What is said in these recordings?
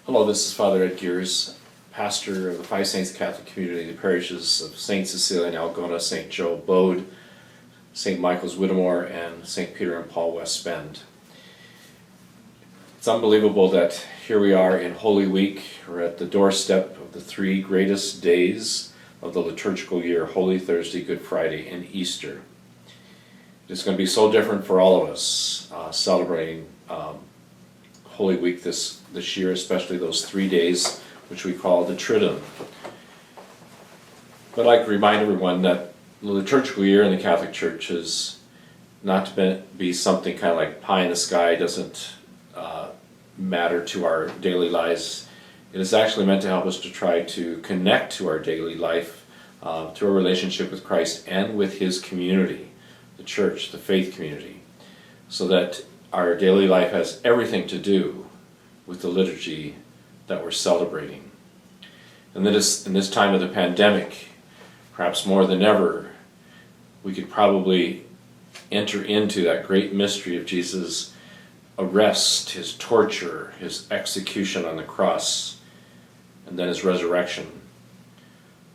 Hello, this is Father Ed Gears, pastor of the Five Saints Catholic Community, the parishes of St. Cecilia and Algona, St. Joe Bode, St. Michael's Whittemore, and St. Peter and Paul West Bend. It's unbelievable that here we are in Holy Week. We're at the doorstep of the three greatest days of the liturgical year, Holy Thursday, Good Friday, and Easter. It's going to be so different for all of us celebrating Holy Week this year, especially those 3 days which we call the Triduum. But I'd like to remind everyone that the liturgical year in the Catholic Church is not to be something kind of like pie in the sky, doesn't matter to our daily lives. It is actually meant to help us to try to connect to our daily life through a relationship with Christ and with His community, the Church, the faith community, so that our daily life has everything to do with the liturgy that we're celebrating. And in this time of the pandemic, perhaps more than ever, we could probably enter into that great mystery of Jesus' arrest, His torture, His execution on the cross, and then His resurrection.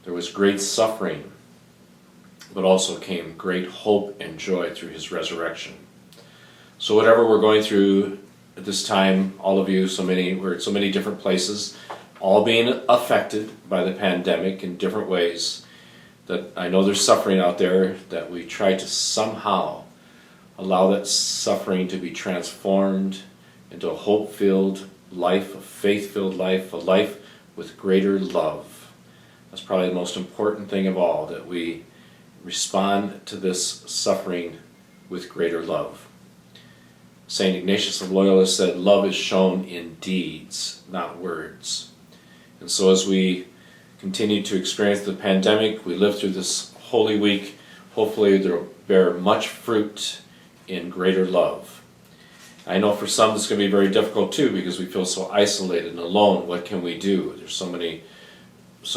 There was great suffering, but also came great hope and joy through His resurrection. So whatever we're going through at this time, all of you, we're at so many different places, all being affected by the pandemic in different ways, that I know there's suffering out there, that we try to somehow allow that suffering to be transformed into a hope-filled life, a faith-filled life, a life with greater love. That's probably the most important thing of all, that we respond to this suffering with greater love. St. Ignatius of Loyola said, "Love is shown in deeds, not words." And so as we continue to experience the pandemic, we live through this Holy Week, hopefully they'll bear much fruit in greater love. I know for some it's going to be very difficult too, because we feel so isolated and alone. What can we do? There's so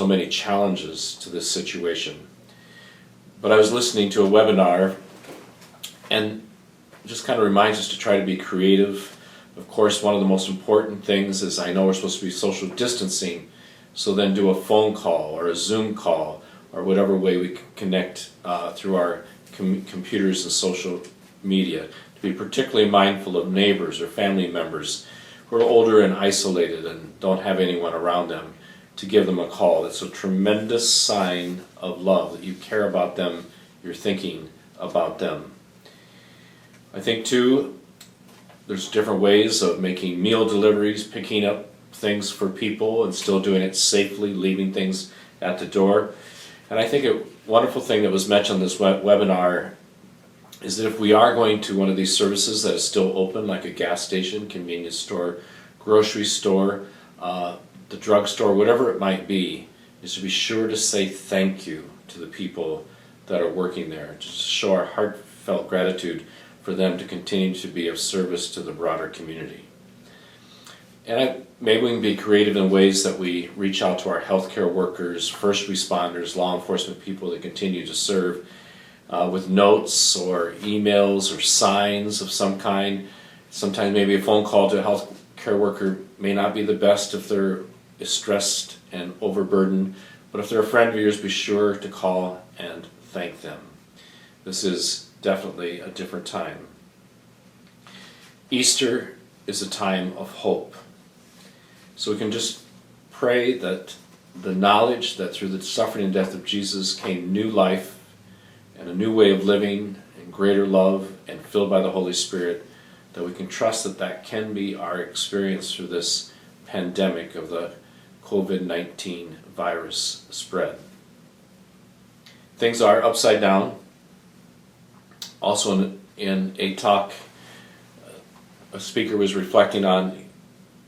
many challenges to this situation. But I was listening to a webinar, and it just kind of reminds us to try to be creative. Of course, one of the most important things is, I know we're supposed to be social distancing, so then do a phone call or a Zoom call or whatever way we can connect through our computers and social media. To be particularly mindful of neighbors or family members who are older and isolated and don't have anyone around them, to give them a call. It's a tremendous sign of love, that you care about them, you're thinking about them. I think too, there's different ways of making meal deliveries, picking up things for people and still doing it safely, leaving things at the door. And I think a wonderful thing that was mentioned in this webinar is that if we are going to one of these services that is still open, like a gas station, convenience store, grocery store, the drugstore, whatever it might be, is to be sure to say thank you to the people that are working there, just to show our heartfelt gratitude for them to continue to be of service to the broader community. And maybe we can be creative in ways that we reach out to our healthcare workers, first responders, law enforcement people that continue to serve with notes or emails or signs of some kind. Sometimes maybe a phone call to a healthcare worker may not be the best if they're stressed and overburdened, but if they're a friend of yours, be sure to call and thank them. This is definitely a different time. Easter is a time of hope. So we can just pray that the knowledge that through the suffering and death of Jesus came new life and a new way of living and greater love and filled by the Holy Spirit, that we can trust that that can be our experience through this pandemic of the COVID-19 virus spread. Things are upside down. Also in a talk, a speaker was reflecting on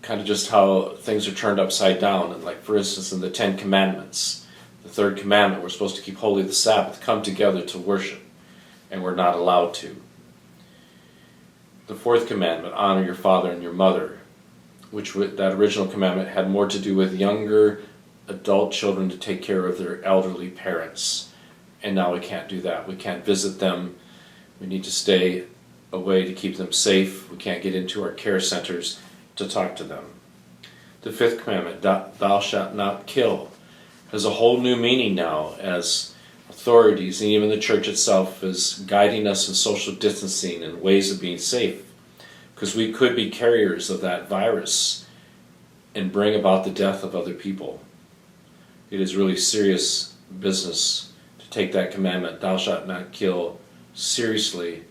kind of just how things are turned upside down. And like, for instance, in the Ten Commandments, the third commandment, we're supposed to keep holy the Sabbath, come together to worship, and we're not allowed to. The fourth commandment, honor your father and your mother, which that original commandment had more to do with younger adult children to take care of their elderly parents. And now we can't do that. We can't visit them. We need to stay away to keep them safe. We can't get into our care centers to talk to them. The fifth commandment, thou shalt not kill, has a whole new meaning now, as authorities and even the church itself is guiding us in social distancing and ways of being safe, because we could be carriers of that virus and bring about the death of other people. It is really serious business to take that commandment, thou shalt not kill, seriously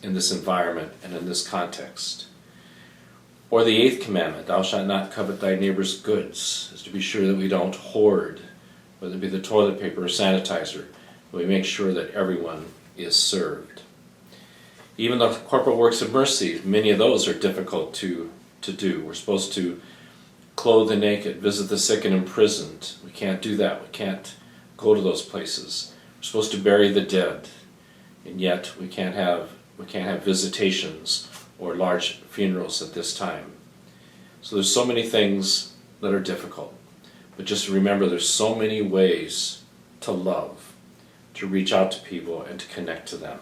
in this environment and in this context. Or the eighth commandment, thou shalt not covet thy neighbor's goods, is to be sure that we don't hoard, whether it be the toilet paper or sanitizer. We make sure that everyone is served. Even the corporal works of mercy, many of those are difficult to do. We're supposed to clothe the naked, visit the sick and imprisoned. We can't do that. We can't go to those places. We're supposed to bury the dead, and yet we can't have visitations or large funerals at this time. So there's so many things that are difficult. But just remember, there's so many ways to love, to reach out to people and to connect to them.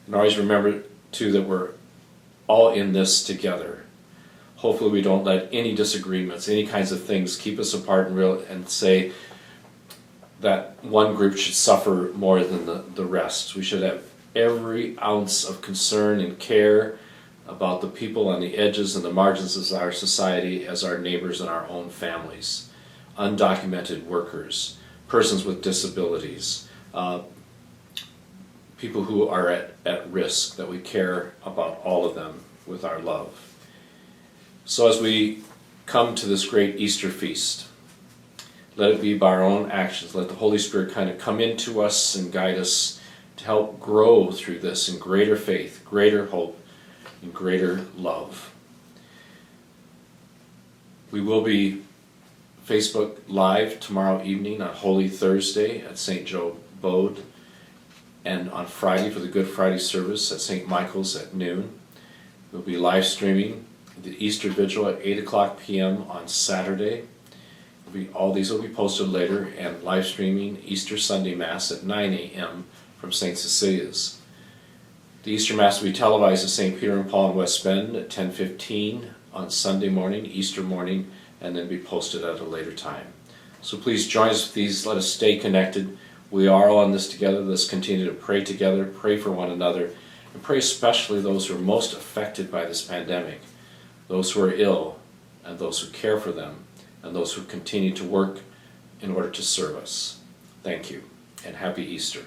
And always remember, too, that we're all in this together. Hopefully we don't let any disagreements, any kinds of things keep us apart and say that one group should suffer more than the rest. We should have every ounce of concern and care about the people on the edges and the margins of our society as our neighbors and our own families, undocumented workers, persons with disabilities, people who are at risk, that we care about all of them with our love. So as we come to this great Easter feast, let it be by our own actions. Let the Holy Spirit kind of come into us and guide us to help grow through this in greater faith, greater hope, and greater love. We will be Facebook Live tomorrow evening on Holy Thursday at St. Joe Bode, and on Friday for the Good Friday service at St. Michael's at noon. We'll be live streaming the Easter Vigil at 8 o'clock p.m. on Saturday. All these will be posted later, and live streaming Easter Sunday Mass at 9 a.m. from St. Cecilia's. The Easter Mass will be televised at St. Peter and Paul in West Bend at 10:15 on Sunday morning, Easter morning, and then be posted at a later time. So please join us with these. Let us stay connected. We are all in this together. Let's continue to pray together, pray for one another, and pray especially those who are most affected by this pandemic, those who are ill, and those who care for them, and those who continue to work in order to serve us. Thank you, and happy Easter.